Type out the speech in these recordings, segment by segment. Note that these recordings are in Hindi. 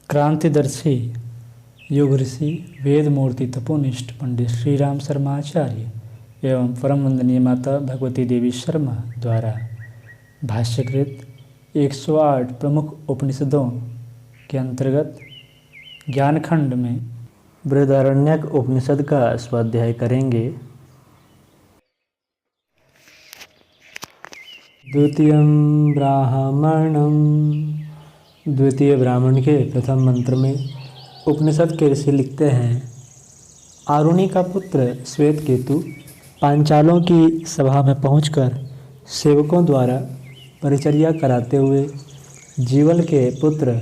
क्रांतिदर्शी युग ऋषि वेद मूर्ति तपोनिष्ठ पंडित श्री राम शर्मा आचार्य एवं परम वंदनीय माता भगवती देवी शर्मा द्वारा भाष्यकृत 108 प्रमुख उपनिषदों के अंतर्गत ज्ञानखंड में बृहदारण्यक उपनिषद का स्वाध्याय करेंगे। द्वितीय ब्राह्मण के प्रथम मंत्र में उपनिषद के ऋषि लिखते हैं, आरुणि का पुत्र श्वेतकेतु पांचालों की सभा में पहुंचकर सेवकों द्वारा परिचर्या कराते हुए जीवल के पुत्र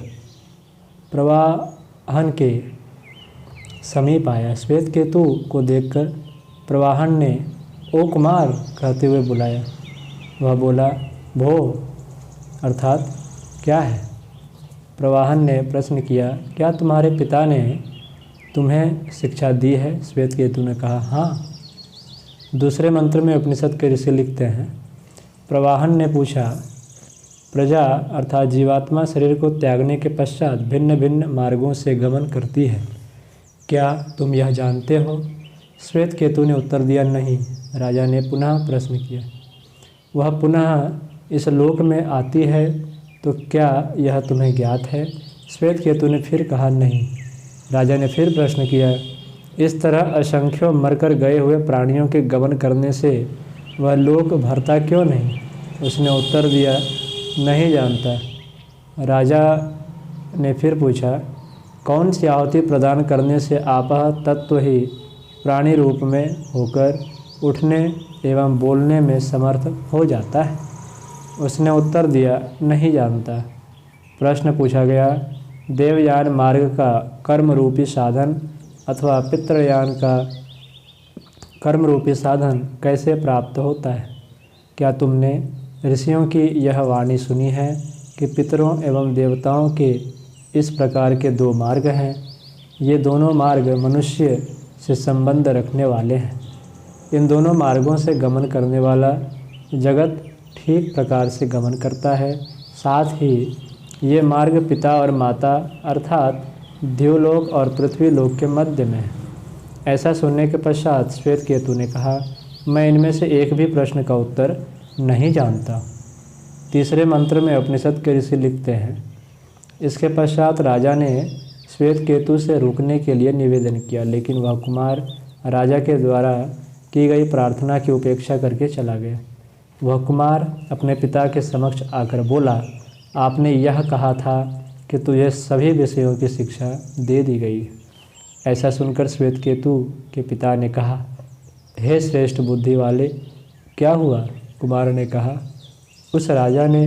प्रवाहन के समीप आया। श्वेतकेतु को देखकर प्रवाहन ने ओ कुमार कहते हुए बुलाया। वह बोला, भो अर्थात क्या है? प्रवाहन ने प्रश्न किया, क्या तुम्हारे पिता ने तुम्हें शिक्षा दी है? श्वेतकेतु ने कहा, हाँ। दूसरे मंत्र में उपनिषद के ऋषि लिखते हैं, प्रवाहन ने पूछा, प्रजा अर्थात जीवात्मा शरीर को त्यागने के पश्चात भिन्न भिन्न मार्गों से गमन करती है, क्या तुम यह जानते हो? श्वेतकेतु ने उत्तर दिया, नहीं। राजा ने पुनः प्रश्न किया, वह पुनः इस लोक में आती है तो क्या यह तुम्हें ज्ञात है? श्वेतकेतु ने फिर कहा, नहीं। राजा ने फिर प्रश्न किया, इस तरह असंख्यों मरकर गए हुए प्राणियों के गमन करने से वह लोक भरता क्यों नहीं? उसने उत्तर दिया, नहीं जानता। राजा ने फिर पूछा, कौन सी आहुति प्रदान करने से आपह तत्व ही प्राणी रूप में होकर उठने एवं बोलने में समर्थ हो जाता है? उसने उत्तर दिया, नहीं जानता। प्रश्न पूछा गया, देवयान मार्ग का कर्म रूपी साधन अथवा पितृयान का कर्म रूपी साधन कैसे प्राप्त होता है? क्या तुमने ऋषियों की यह वाणी सुनी है कि पितरों एवं देवताओं के इस प्रकार के दो मार्ग हैं? ये दोनों मार्ग मनुष्य से संबंध रखने वाले हैं। इन दोनों मार्गों से गमन करने वाला जगत ठीक प्रकार से गमन करता है। साथ ही ये मार्ग पिता और माता अर्थात द्युलोक और पृथ्वीलोक के मध्य में है। ऐसा सुनने के पश्चात श्वेतकेतु ने कहा, मैं इनमें से एक भी प्रश्न का उत्तर नहीं जानता। तीसरे मंत्र में उपनिषद के ऋषि लिखते हैं, इसके पश्चात राजा ने श्वेतकेतु से रुकने के लिए निवेदन किया, लेकिन वह कुमार राजा के द्वारा की गई प्रार्थना की उपेक्षा करके चला गया। वह कुमार अपने पिता के समक्ष आकर बोला, आपने यह कहा था कि तुझे सभी विषयों की शिक्षा दे दी गई। ऐसा सुनकर श्वेतकेतु के पिता ने कहा, हे श्रेष्ठ बुद्धि वाले, क्या हुआ? कुमार ने कहा, उस राजा ने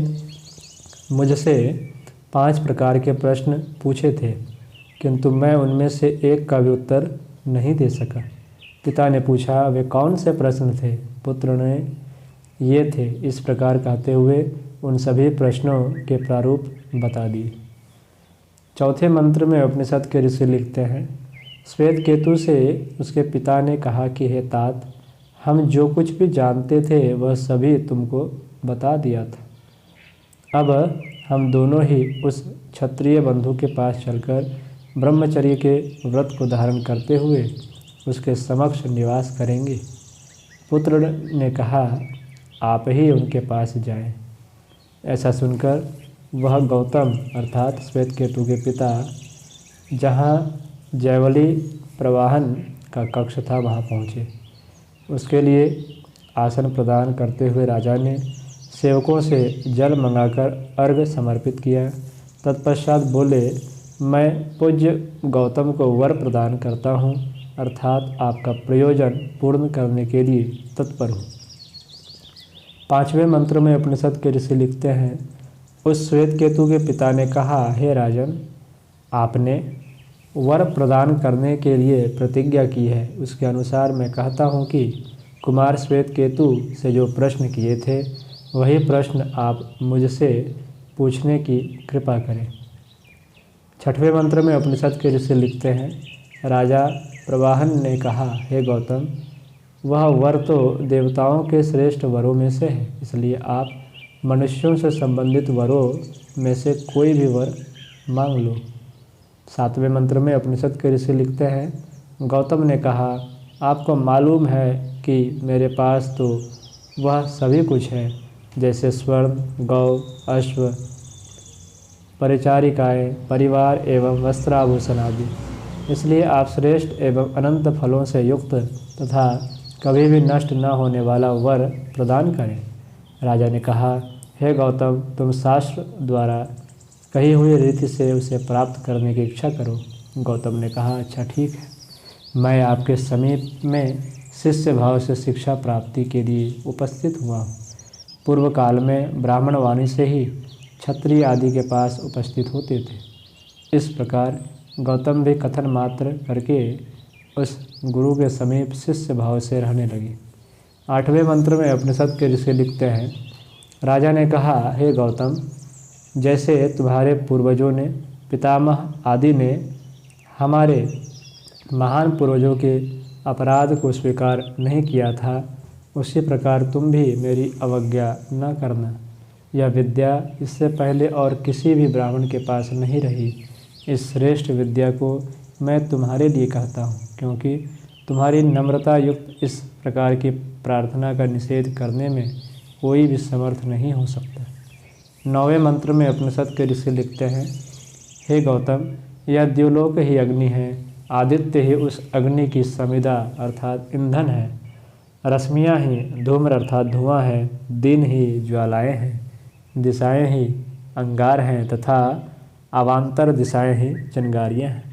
मुझसे 5 प्रकार के प्रश्न पूछे थे, किंतु मैं उनमें से एक का भी उत्तर नहीं दे सका। पिता ने पूछा, वे कौन से प्रश्न थे? पुत्र ने, ये थे। इस प्रकार कहते हुए उन सभी प्रश्नों के प्रारूप बता दिए। चौथे मंत्र में उपनिषद के ऋषि लिखते हैं, श्वेतकेतु से उसके पिता ने कहा कि हे तात, हम जो कुछ भी जानते थे वह सभी तुमको बता दिया था। अब हम दोनों ही उस क्षत्रिय बंधु के पास चलकर ब्रह्मचर्य के व्रत को धारण करते हुए उसके समक्ष निवास करेंगे। पुत्र ने कहा, आप ही उनके पास जाएं। ऐसा सुनकर वह गौतम अर्थात श्वेतकेतु के पिता जहाँ जयवली प्रवाहन का कक्ष था वहाँ पहुँचे। उसके लिए आसन प्रदान करते हुए राजा ने सेवकों से जल मंगाकर अर्घ्य समर्पित किया। तत्पश्चात बोले, मैं पूज्य गौतम को वर प्रदान करता हूँ, अर्थात आपका प्रयोजन पूर्ण करने के लिए तत्पर हूँ। 5वें मंत्र में उपनिषद के ऋषि लिखते हैं, उस श्वेतकेतु के पिता ने कहा, हे राजन, आपने वर प्रदान करने के लिए प्रतिज्ञा की है। उसके अनुसार मैं कहता हूँ कि कुमार श्वेतकेतु से जो प्रश्न किए थे वही प्रश्न आप मुझसे पूछने की कृपा करें। 6वें मंत्र में उपनिषद के ऋषि लिखते हैं, राजा प्रवाहन ने कहा, हे गौतम, वह वर तो देवताओं के श्रेष्ठ वरों में से है, इसलिए आप मनुष्यों से संबंधित वरों में से कोई भी वर मांग लो। 7वें मंत्र में उपनिषद के ऋषि लिखते हैं, गौतम ने कहा, आपको मालूम है कि मेरे पास तो वह सभी कुछ है, जैसे स्वर्ण, गौ, अश्व, परिचारिकाएँ, परिवार एवं वस्त्राभूषण आदि। इसलिए आप श्रेष्ठ एवं अनंत फलों से युक्त तथा कभी भी नष्ट न होने वाला वर प्रदान करें। राजा ने कहा, हे गौतम, तुम शास्त्र द्वारा कही हुई रीति से उसे प्राप्त करने की इच्छा करो। गौतम ने कहा, अच्छा ठीक है, मैं आपके समीप में शिष्य भाव से शिक्षा प्राप्ति के लिए उपस्थित हुआ हूँ। पूर्व काल में ब्राह्मण वाणी से ही क्षत्रिय आदि के पास उपस्थित होते थे। इस प्रकार गौतम भी कथन मात्र करके उस गुरु के समीप शिष्य भाव से रहने लगे। 8वें मंत्र में उपनिषद के ऋषि लिखते हैं, राजा ने कहा, हे गौतम, जैसे तुम्हारे पूर्वजों ने, पितामह आदि ने हमारे महान पूर्वजों के अपराध को स्वीकार नहीं किया था, उसी प्रकार तुम भी मेरी अवज्ञा न करना। यह विद्या इससे पहले और किसी भी ब्राह्मण के पास नहीं रही। इस श्रेष्ठ विद्या को मैं तुम्हारे लिए कहता हूँ, क्योंकि तुम्हारी नम्रता युक्त इस प्रकार की प्रार्थना का निषेध करने में कोई भी समर्थ नहीं हो सकता। 9वें मंत्र में उपनिषद के ऋषि लिखते हैं, हे गौतम, यह द्युलोक ही अग्नि है, आदित्य ही उस अग्नि की समिधा अर्थात ईंधन है, रश्मियाँ ही धूम्र अर्थात धुआं है, दिन ही ज्वालाएँ हैं, दिशाएँ ही अंगार हैं तथा अवान्तर दिशाएँ ही चिंगारियाँ हैं।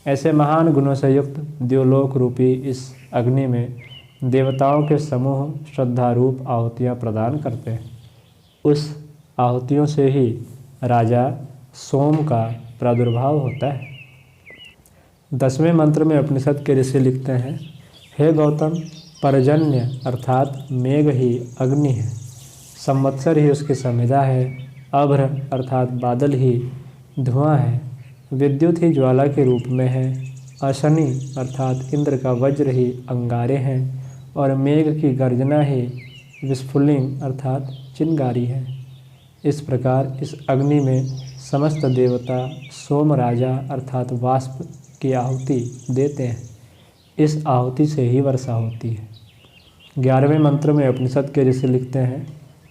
ऐसे महान गुणों से युक्त द्युलोक रूपी इस अग्नि में देवताओं के समूह श्रद्धारूप आहुतियाँ प्रदान करते हैं। उस आहुतियों से ही राजा सोम का प्रादुर्भाव होता है। 10वें मंत्र में उपनिषद के ऋषि लिखते हैं, हे गौतम, पर्जन्य अर्थात मेघ ही अग्नि है, संवत्सर ही उसकी समिधा है, अभ्र अर्थात बादल ही धुआं है, विद्युत ही ज्वाला के रूप में है, अशनि अर्थात इंद्र का वज्र ही अंगारे हैं और मेघ की गर्जना ही विस्फुलिंग अर्थात चिंगारी है। इस प्रकार इस अग्नि में समस्त देवता सोम राजा अर्थात वाष्प की आहुति देते हैं। इस आहुति से ही वर्षा होती है। 11वें मंत्र में उपनिषद के ऋषि लिखते हैं,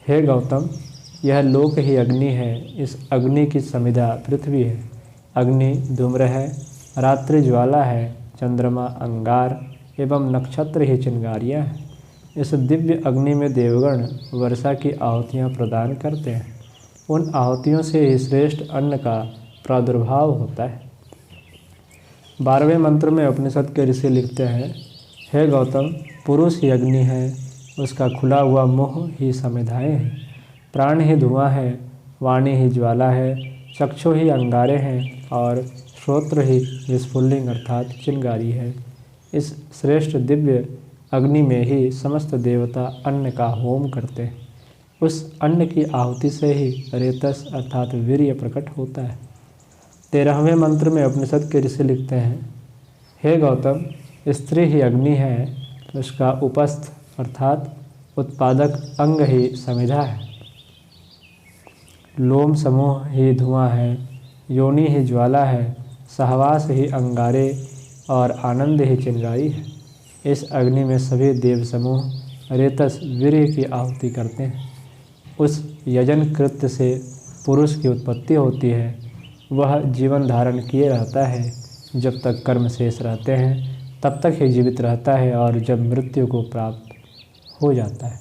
हे गौतम, यह लोक ही अग्नि है, इस अग्नि की समिधा पृथ्वी है, अग्नि धूम्र है, रात्रि ज्वाला है, चंद्रमा अंगार एवं नक्षत्र ही चिंगारियाँ हैं। इस दिव्य अग्नि में देवगण वर्षा की आहुतियाँ प्रदान करते हैं। उन आहुतियों से ही श्रेष्ठ अन्न का प्रादुर्भाव होता है। 12वें मंत्र में उपनिषद के ऋषि लिखते हैं, हे गौतम, पुरुष ही अग्नि है, उसका खुला हुआ मुँह ही समिधाएँ हैं, प्राण ही धुआं है, वाणी ही ज्वाला है, चक्षु ही अंगारे हैं और श्रोत्र ही विस्फुलिंग अर्थात चिंगारी है। इस श्रेष्ठ दिव्य अग्नि में ही समस्त देवता अन्न का होम करते हैं। उस अन्न की आहुति से ही रेतस अर्थात वीर्य प्रकट होता है। 13वें मंत्र में उपनिषद के ऋषि लिखते हैं, हे गौतम, स्त्री ही अग्नि है, उसका उपस्थ अर्थात उत्पादक अंग ही समिधा है, लोम समूह ही धुआं है, योनि ही ज्वाला है, सहवास ही अंगारे और आनंद ही चिंगारी है। इस अग्नि में सभी देव समूह रेतस वीर्य की आहुति करते हैं। उस यजन कृत्य से पुरुष की उत्पत्ति होती है। वह जीवन धारण किए रहता है, जब तक कर्म शेष रहते हैं तब तक ही जीवित रहता है और जब मृत्यु को प्राप्त हो जाता है।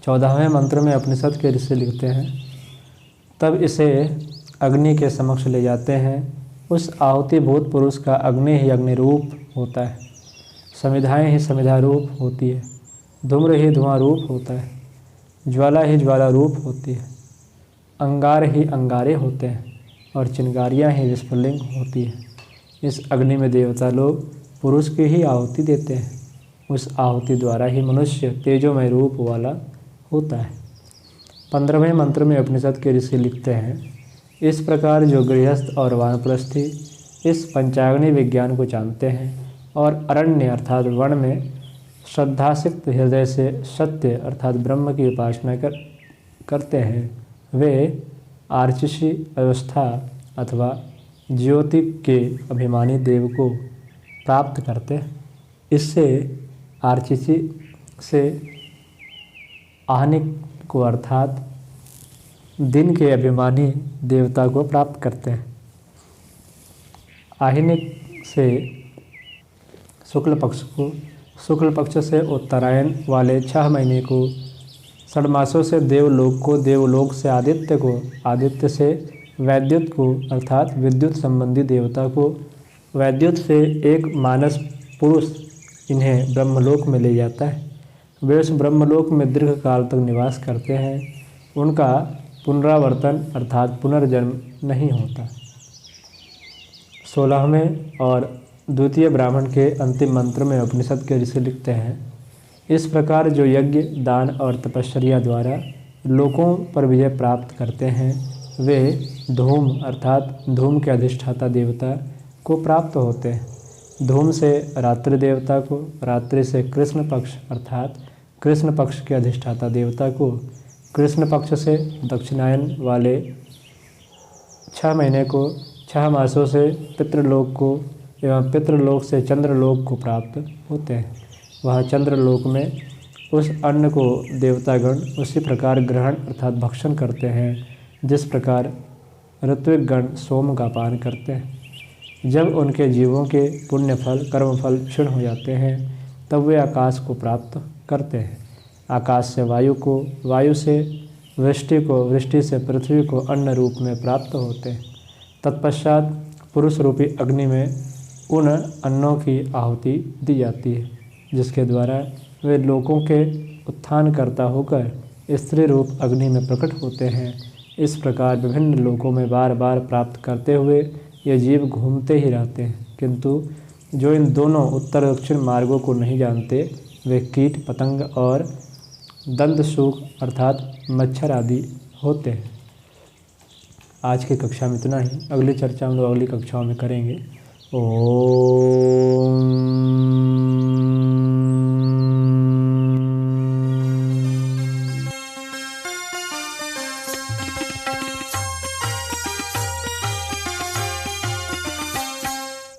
14वें मंत्र में उपनिषद के ऋषि लिखते हैं, तब इसे अग्नि के समक्ष ले जाते हैं। उस आहुतिभूत पुरुष का अग्नि ही अग्निरूप होता है, समिधाएँ ही समिधा रूप होती है, धूम्र ही धुआं रूप होता है, ज्वाला ही ज्वाला रूप होती है, अंगार ही अंगारे होते हैं और चिंगारियाँ ही विस्फुलिंग होती है। इस अग्नि में देवता लोग पुरुष की ही आहुति देते हैं। उस आहुति द्वारा ही मनुष्य तेजोमय रूप वाला होता है। 15वें मंत्र में उपनिषद के ऋषि लिखते हैं, इस प्रकार जो गृहस्थ और वानप्रस्थी इस पंचाग्नि विज्ञान को जानते हैं और अरण्य अर्थात वन में श्रद्धासिक्त हृदय से सत्य अर्थात ब्रह्म की उपासना करते हैं, वे आर्चिषी अवस्था अथवा ज्योति के अभिमानी देव को प्राप्त करते हैं। इससे आर्चिसी से आहनिक को अर्थात दिन के अभिमानी देवता को प्राप्त करते हैं। आहिनिक से शुक्ल पक्ष को, शुक्ल पक्ष से उत्तरायण वाले 6 महीने को, षड्मासों से देवलोक को, देवलोक से आदित्य को, आदित्य से वैद्युत को अर्थात विद्युत संबंधी देवता को, वैद्युत से एक मानस पुरुष इन्हें ब्रह्मलोक में ले जाता है। वे उस ब्रह्मलोक में दीर्घ काल तक निवास करते हैं। उनका पुनरावर्तन अर्थात पुनर्जन्म नहीं होता। 16वें और द्वितीय ब्राह्मण के अंतिम मंत्र में उपनिषद के ऋषि लिखते हैं, इस प्रकार जो यज्ञ, दान और तपश्चर्या द्वारा लोकों पर विजय प्राप्त करते हैं, वे धूम अर्थात धूम के अधिष्ठाता देवता को प्राप्त होते हैं। धूम से रात्रि देवता को, रात्रि से कृष्ण पक्ष अर्थात कृष्ण पक्ष के अधिष्ठाता देवता को, कृष्ण पक्ष से दक्षिणायन वाले 6 महीने को, 6 मासों से पितृलोक को एवं पितृलोक से चंद्रलोक को प्राप्त होते हैं। वह चंद्रलोक में उस अन्न को देवतागण उसी प्रकार ग्रहण अर्थात भक्षण करते हैं जिस प्रकार ऋत्विक गण सोम का पान करते हैं। जब उनके जीवों के पुण्यफल कर्मफल क्षीण हो जाते हैं तब वे आकाश को प्राप्त करते हैं। आकाश से वायु को, वायु से वृष्टि को, वृष्टि से पृथ्वी को अन्न रूप में प्राप्त होते हैं। तत्पश्चात पुरुष रूपी अग्नि में उन अन्नों की आहुति दी जाती है जिसके द्वारा वे लोकों के उत्थान करता होकर स्त्री रूप अग्नि में प्रकट होते हैं। इस प्रकार विभिन्न लोकों में बार बार प्राप्त करते हुए ये जीव घूमते ही रहते हैं, किंतु जो इन दोनों उत्तर दक्षिण मार्गों को नहीं जानते वे कीट पतंग और दंतशूक अर्थात मच्छर आदि होते हैं। आज की कक्षा में इतना ही। अगली चर्चा हम लोग अगली कक्षाओं में करेंगे। ओम।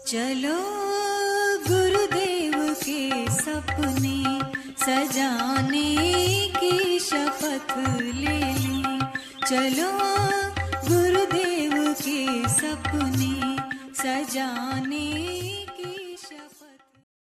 चलो गुरुदेव के सपने सजाने की शपथ ले ली। चलो गुरुदेव के सपने सजाने